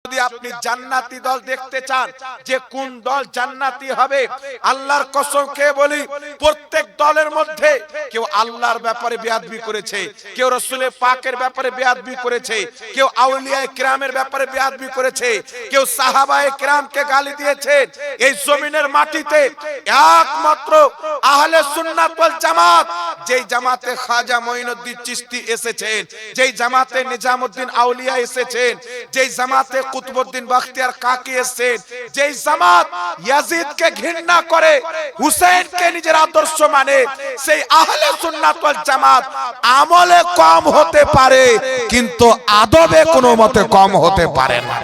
যদি আপনি জান্নাতি দল দেখতে চান যে কোন দল জান্নাতি হবে, আল্লাহর কসম খেয়ে বলি প্রত্যেক দলের মধ্যে কেউ আল্লাহর ব্যাপারে বেয়াদবি করেছে, কেউ রাসূলের পাকের ব্যাপারে বেয়াদবি করেছে, কেউ আউলিয়ায়ে কিরামের ব্যাপারে বেয়াদবি করেছে, কেউ সাহাবায়ে কিরামকে গালি দিয়েছে। এই জমিনের মাটিতে একমাত্র আহলে সুন্নাত ওয়াল জামাত, যেই জামাতে খাজা মঈনুদ্দিন চিশতি এসেছেন, যেই জামাতে নিজামউদ্দিন আউলিয়া এসেছেন, যেই জামাতে কুতুবউদ্দিন বখতিয়ার কাকি এসেছেন, যেই জামাত ইয়াজিদকে ঘৃণা করে হুসাইনকে নিজের আদর্শ মানে, সেই আহলে সুন্নাত ওয়াল জামাত আমলে কম হতে পারে কিন্তু আদবে কোনো মতে কম হতে পারে না।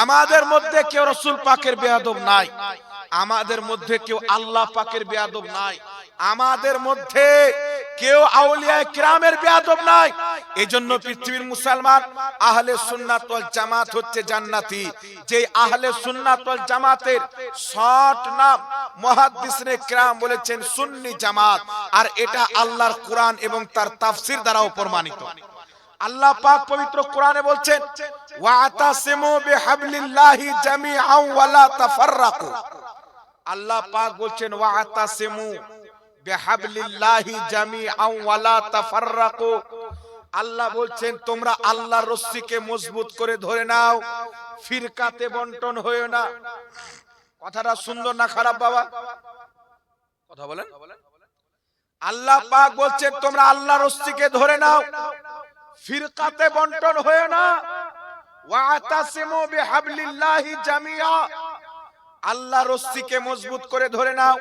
আমাদের মধ্যে কেউ রাসূল পাকের বেয়াদব নাই, আমাদের মধ্যে কেউ আল্লাহ পাকের বেয়াদব নাই, আমাদের মধ্যে কেউ আউলিয়ায়ে কিরামের বেয়াদব নাই। এইজন্য পৃথিবীর মুসলমান আহলে সুন্নাত ওয়াল জামাত হচ্ছে জান্নাতি। যে আহলে সুন্নাত ওয়াল জামাতের শর্ট নাম মুহাদ্দিসিনে কিরাম বলেছেন সুন্নি জামাত, আর এটা আল্লাহর কোরআন এবং তার তাফসীর দ্বারাও প্রমাণিত। আল্লাহ পাক পবিত্র কোরআনে বলছেন ওয়াতাসিমু বিহাবলিল্লাহি জামিআন ওয়া লা তাফাররাকু। আল্লাহ পাক বলছেন ওয়াতাসিমু বিহাবলিল্লাহি জামিআন ওয়া লা তাফাররাকু। আল্লাহ বলছেন তোমরা আল্লাহর রশ্মিকে মজবুত করে ধরে নাও, ফিরকাতে বন্টন হয়ো না। কথাটা সুন্দর না খারাপ বাবা? কথা বলেন। আল্লাহ পাক বলছেন তোমরা আল্লাহর রশ্মিকে ধরে নাও, ফিরকাতে বন্টন হয়ো না। ওয়াতাসিমু বিহাবলিল্লাহি জামিআ, আল্লাহর রশ্মিকে মজবুত করে ধরে নাও,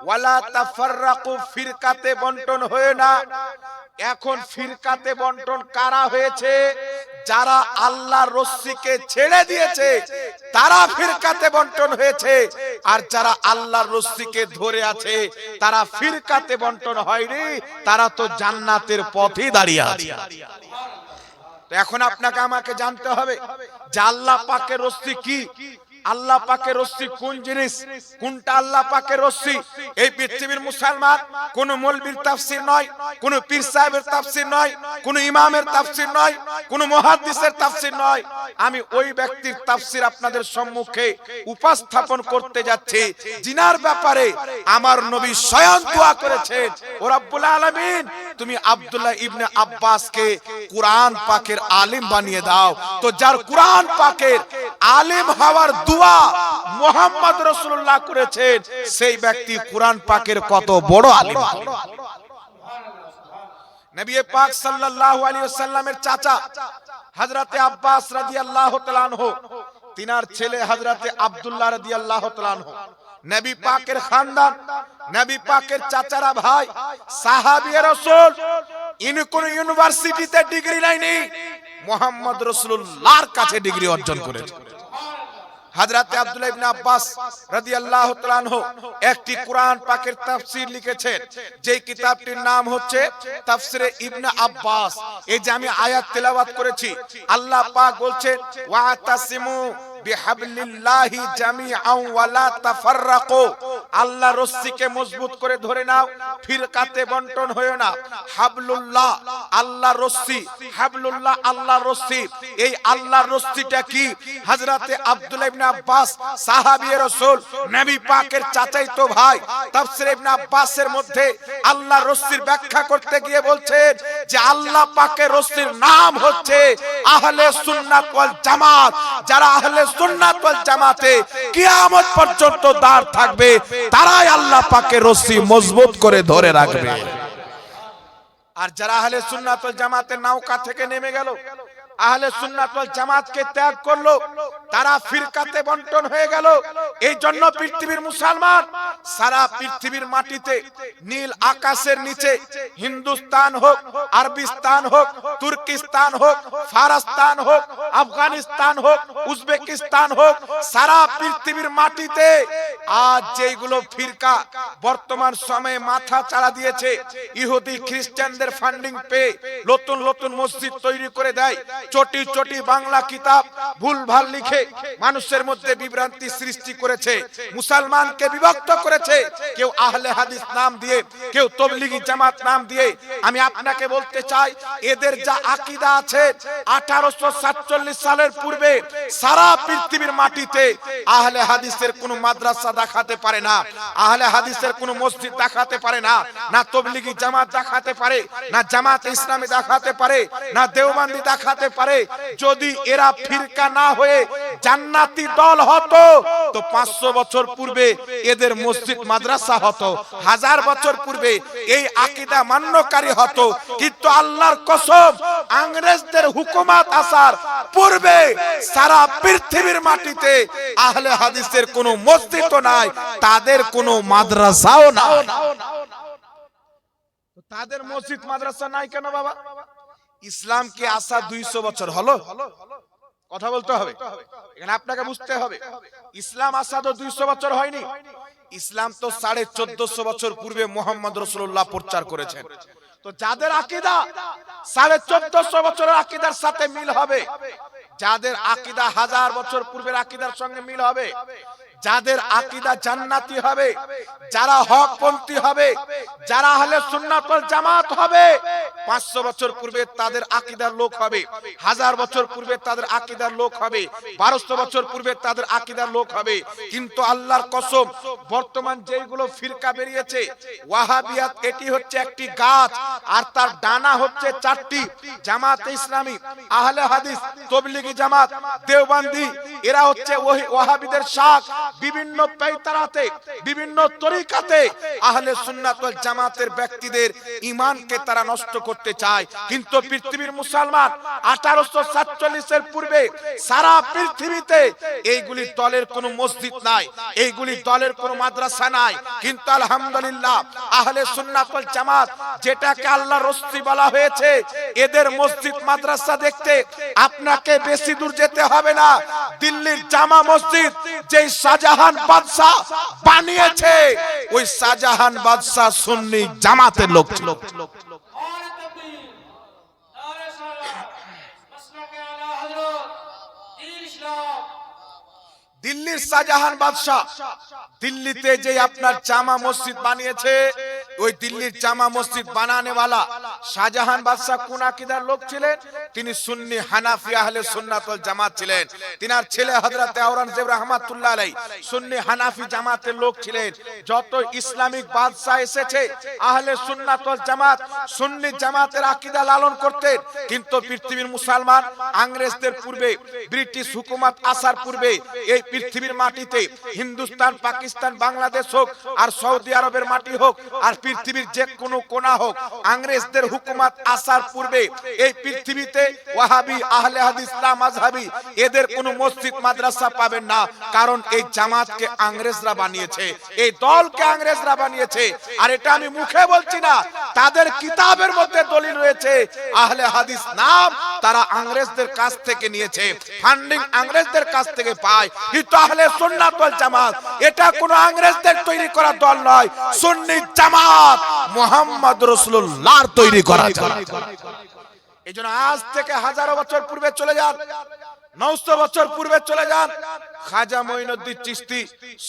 ওয়ালা তাফাররাকু, ফিরকাতে বন্টন হয়ো না। এখন ফিরকাতে বন্টন কারা হয়েছে? যারা আল্লাহর রশ্মিকে ছেড়ে দিয়েছে তারা ফিরকাতে বন্টন হয়েছে, আর যারা আল্লাহর রশ্মিকে ধরে আছে তারা ফিরকাতে বন্টন হয়নি, তারা তো জান্নাতের পথে দাঁড়িয়ে আছে। এখন আপনাকে আমাকে জানতে হবে যে আল্লাহ পাকের রশ্মি কি, আল্লাহ পাকের রশ্মি কোন জিনিস, কোনটা আল্লাহ পাকের রশ্মি। এই পৃথিবীর মুসলমান কোন মৌলবীর তাফসীর নয়, কোন পীর সাহেবের তাফসীর নয়, কোন ইমামের তাফসীর নয়, কোন মুহাদ্দিসের তাফসীর নয়। আমি ওই ব্যক্তির তাফসীর আপনাদের সম্মুখে উপস্থাপন করতে যাচ্ছি জিনার ব্যাপারে আমার নবী স্বয়ং দোয়া করেছেন, ও রব্বুল আলামিন তুমি আব্দুল্লাহ ইবনে আব্বাসকে কুরআন পাকের আলিম বানিয়ে দাও। তো যার কুরআন পাকের আলিম হওয়ার দোয়া মুহাম্মদ রাসূলুল্লাহ করেছেন, সেই ব্যক্তি কুরআন পাকের কত বড় আলিম। নবী পাক সাল্লাল্লাহু আলাইহি ওয়াসাল্লামের চাচা হযরতে আব্বাস রাদিয়াল্লাহু তাআলা আনহু, তিনার ছেলে হযরতে আব্দুল্লাহ রাদিয়াল্লাহু তাআলা আনহু, নবী পাকের খানদান, নবী পাকের চাচারা ভাই, সাহাবী রাসূল। ইনি কোন ইউনিভার্সিটিতে ডিগ্রি নেয়নি, মুহাম্মদ রাসূলুল্লাহর কাছে ডিগ্রি অর্জন করেছে। হযরতে আব্দুল্লাহ ইবনে আব্বাস রাদিয়াল্লাহু তাআলা আনহু একটি কুরআন পাকের তাফসীর লিখেছেন, যেই কিতাবটির নাম হচ্ছে তাফসীরে ইবনে আব্বাস। এই যে আমি আয়াত তেলাওয়াত করেছি, আল্লাহ পাক বলছেন ওয়াতাসিমু বিহাবলিল্লাহি জামিআন ওয়া লা তাফাররাকু, আল্লাহর রশ্মিকে মজবুত করে ধরে নাও, ফিরকাতে বন্টন হয়ো না। হাবলুল্লাহ আল্লাহর রশ্মি, হাবলুল্লাহ আল্লাহর রশ্মি। এই আল্লাহর রশ্মিটা কি? হযরতে আব্দুল্লাহ ইবনে আব্বাস সাহাবী রাসূল, নবী পাকের চাচাতো ভাই, তাফসীর ইবনে আব্বাসের মধ্যে আল্লাহর রশ্মির ব্যাখ্যা করতে গিয়ে বলছেন যে আল্লাহ পাকের রশ্মির নাম হচ্ছে আহলে সুন্নাত ওয়াল জামাত। যারা আহলে সুন্নাত ওয়াল জামাতে কিয়ামত পর্যন্ত দাঁড় থাকবে তারাই আল্লাহ পাকের রশ্মি মজবুত করে ধরে রাখবে। আর যারা আহলে সুন্নাত ওয়াল জামাতের নৌকা থেকে নেমে গেল, আহলে সুন্নাত ওয়াল জামাতকে ত্যাগ করলো, তারা ফিরকাতে বন্টন হয়ে গেল। এই জন্য পৃথিবীর মুসলমান সারা পৃথিবীর মাটিতে, নীল আকাশের নিচে, হিন্দুস্তান হোক, আরবিস্তান হোক, তুর্কিস্তান হোক, ফারস্তান হোক, আফগানিস্তান হোক, উজবেকিস্তান হোক, সারা পৃথিবীর মাটিতে আজ যেগুলো ফিরকা বর্তমান সময়ে মাথা চাড়া দিয়েছে, ইহুদি খ্রিস্টানদের ফান্ডিং পেয়ে নতুন নতুন মসজিদ তৈরি করে দেয়, চটি চটি বাংলা কিতাব ভুলভাল লিখে মানুষের মধ্যে বিভ্রান্তি সৃষ্টি করেছে, মুসলমানকে বিভক্ত করেছে, কেউ আহলে হাদিস নাম দিয়ে, কেউ তবলিগি জামাত নাম দিয়ে। আমি আপনাকে বলতে চাই, এদের যা আকীদা আছে 1847 সালের পূর্বে সারা পৃথিবীর মাটিতে আহলে হাদিসের কোনো মাদ্রাসা দেখাতে পারে না, আহলে হাদিসের কোনো মসজিদ দেখাতে পারে না, না তবলিগি জামাত দেখাতে পারে, না জামাত ইসলামী দেখাতে পারে, না দেওবন্দি দেখাতে পারে। যদি এরা ফিরকা না হয়ে জান্নাতি দল হতো তো 500 বছর পূর্বে এদের মসজিদ মাদ্রাসা হতো, 1000 বছর পূর্বে এই আকীদা মান্যকারী হতো। কিন্তু আল্লাহর কসম, ইংরেজদের হুকুমত আসার পূর্বে সারা পৃথিবীর মাটিতে আহলে হাদিসের কোনো মসজিদও নাই, তাদের কোনো মাদ্রাসাও নাই। তাদের মসজিদ মাদ্রাসা নাই কেন বাবা? ইসলামকে আসা 200 বছর হলো, কথা বলতে হবে এখানে, আপনাকে বুঝতে হবে। ইসলাম আসা তো 200 বছর হয়নি, ইসলাম তো 1450 বছর পূর্বে মুহাম্মদ রাসূলুল্লাহ প্রচার করেছেন। তো যাদের আকীদা 1450 বছরের আকীদার সাথে মিল হবে, যাদের আকীদা 1000 বছর পূর্বের আকীদার সঙ্গে মিল হবে, যাদের আকীদা জান্নাতি হবে, যারা হকপন্থী হবে, যারা আহলে সুন্নাত ওয়াল জামাত হবে, 500 বছর পূর্বে তাদের আকীদার লোক হবে, 1000 বছর পূর্বে তাদের আকীদার লোক হবে, 1200 বছর পূর্বে তাদের আকীদার লোক হবে। কিন্তু আল্লাহর কসম, বর্তমান যেগুলো ফিরকা বেরিয়েছে, ওয়াহাবিয়াত এটি হচ্ছে একটি গাছ, আর তার ডানা হচ্ছে 4টি। জামাতে ইসলামী, আহলে হাদিস, তবলিগি জামাত, দেওবন্দি, এরা হচ্ছে ওয়াহাবিদের শাখ। বিভিন্ন পেয়তারাতে, বিভিন্ন তরিকাতে আহলে সুন্নাত ওয়াল জামাতের ব্যক্তিদের ঈমানকে তারা নষ্ট করতে চায়। কিন্তু পৃথিবীর মুসলমান 1847 এর পূর্বে সারা পৃথিবীতে এইগুলি দলের কোনো মসজিদ নাই, এইগুলি দলের কোনো মাদ্রাসা নাই। কিন্তু আলহামদুলিল্লাহ আহলে সুন্নাত ওয়াল জামাত, যেটাকে আল্লাহর রসুল বলা হয়েছে, এদের মসজিদ মাদ্রাসা দেখতে আপনাকে বেশি দূর যেতে হবে না। দিল্লির জামা মসজিদ যেই শাহজাহান বাদশা বানিয়েছে, ওই শাহজাহান বাদশা সুন্নি জামাতের লোক ছিল। দিল্লির শাহজাহান বাদশা দিল্লিতে যে আপনার জামা মসজিদ বানিয়েছে, ওই দিল্লির জামা মসজিদ বানানেওয়ালা শাহজাহান বাদশা কোন আকীদার লোক ছিলেন? তিনি সুন্নি হানাফি আহলে সুন্নাত ওয়াল জামাত ছিলেন। তিনার ছেলে হযরত আওরঙ্গজেব রাহমাতুল্লাহ আলাইহি সুন্নি হানাফি জামাতের লোক ছিলেন। যত ইসলামিক বাদশা এসেছে আহলে সুন্নাত ওয়াল জামাত সুন্নি জামাতের আকীদা লালন করতেন। কিন্তু পৃথিবীর মুসলমান ইংরেজদের পূর্বে, ব্রিটিশ হুকুমত আসার পূর্বে এই পৃথিবীর মাটিতে, হিন্দুস্তান, পাকিস্তান, বাংলাদেশ হোক আর সৌদি আরবের মাটি হোক আর পৃথিবীর যে কোনো কোনা হোক, ইংরেজদের হুকুমত আসার পূর্বে এই পৃথিবীতে ওয়াহাবি, আহলে হাদিস, ইসলাম মাযহাবী এদের কোনো মসজিদ মাদ্রাসা পাবেন না। কারণ এই জামাতকে ইংরেজরা বানিয়েছে, এই দলকে ইংরেজরা বানিয়েছে। আর এটা আমি মুখে বলছি না, তাদের কিতাবের মধ্যে দলিল রয়েছে। আহলে হাদিস নাম তারা ইংরেজদের কাছ থেকে নিয়েছে, ফান্ডিং ইংরেজদের কাছ থেকে পায়। কিন্তু আহলে সুন্নাত ওয়াল জামাত এটা কোনো ইংরেজদের তৈরি করা দল নয়, সুন্নি জামাত মুহাম্মদ রাসূলুল্লাহর তৈরি করা জামাত। এইজন্য আজ থেকে হাজারো বছর পূর্বে চলে যান, 900 বছর পূর্বে চলে যান, খাজা মঈনুদ্দিন চিশতি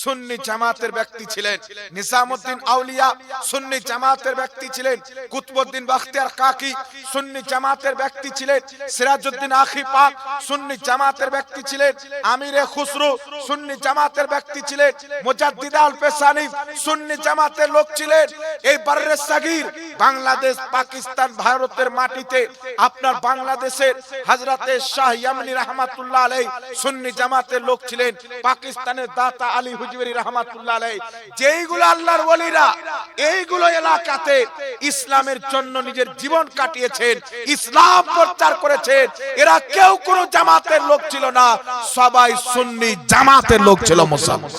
সুন্নি জামাতের ব্যক্তি ছিলেন। নিজামউদ্দিন আউলিয়া সুন্নি জামাতের ব্যক্তি ছিলেন। কুতুবউদ্দিন বখতিয়ার কাকি সুন্নি জামাতের ব্যক্তি ছিলেন। সিরাজউদ্দিন আখি পাক সুন্নি জামাতের ব্যক্তি ছিলেন। আমিরে খুসরু সুন্নি জামাতের ব্যক্তি ছিলেন। মুজাদ্দিদ আল পেশানি সুন্নি জামাতের লোক ছিলেন। এই বাররে সাগীর, বাংলাদেশ, পাকিস্তান, ভারতের মাটিতে আপনার বাংলাদেশের হযরতে শাহ ইয়ামনি রাহমাতুল্লাহ আলাইহি সুন্নি জামাতের লোক ছিলেন। পাকিস্তানের দাতা আলী হুজুরি রাহমাতুল্লাহ আলাইহি, যেইগুলো আল্লাহর ওলিরা এইগুলো এলাকাতে ইসলামের জন্য নিজের জীবন কাটিয়েছেন, ইসলাম প্রচার করেছেন, এরা কেউ কোনো জামাতের লোক ছিল না, সবাই সুন্নি জামাতের লোক ছিল মুসলমান।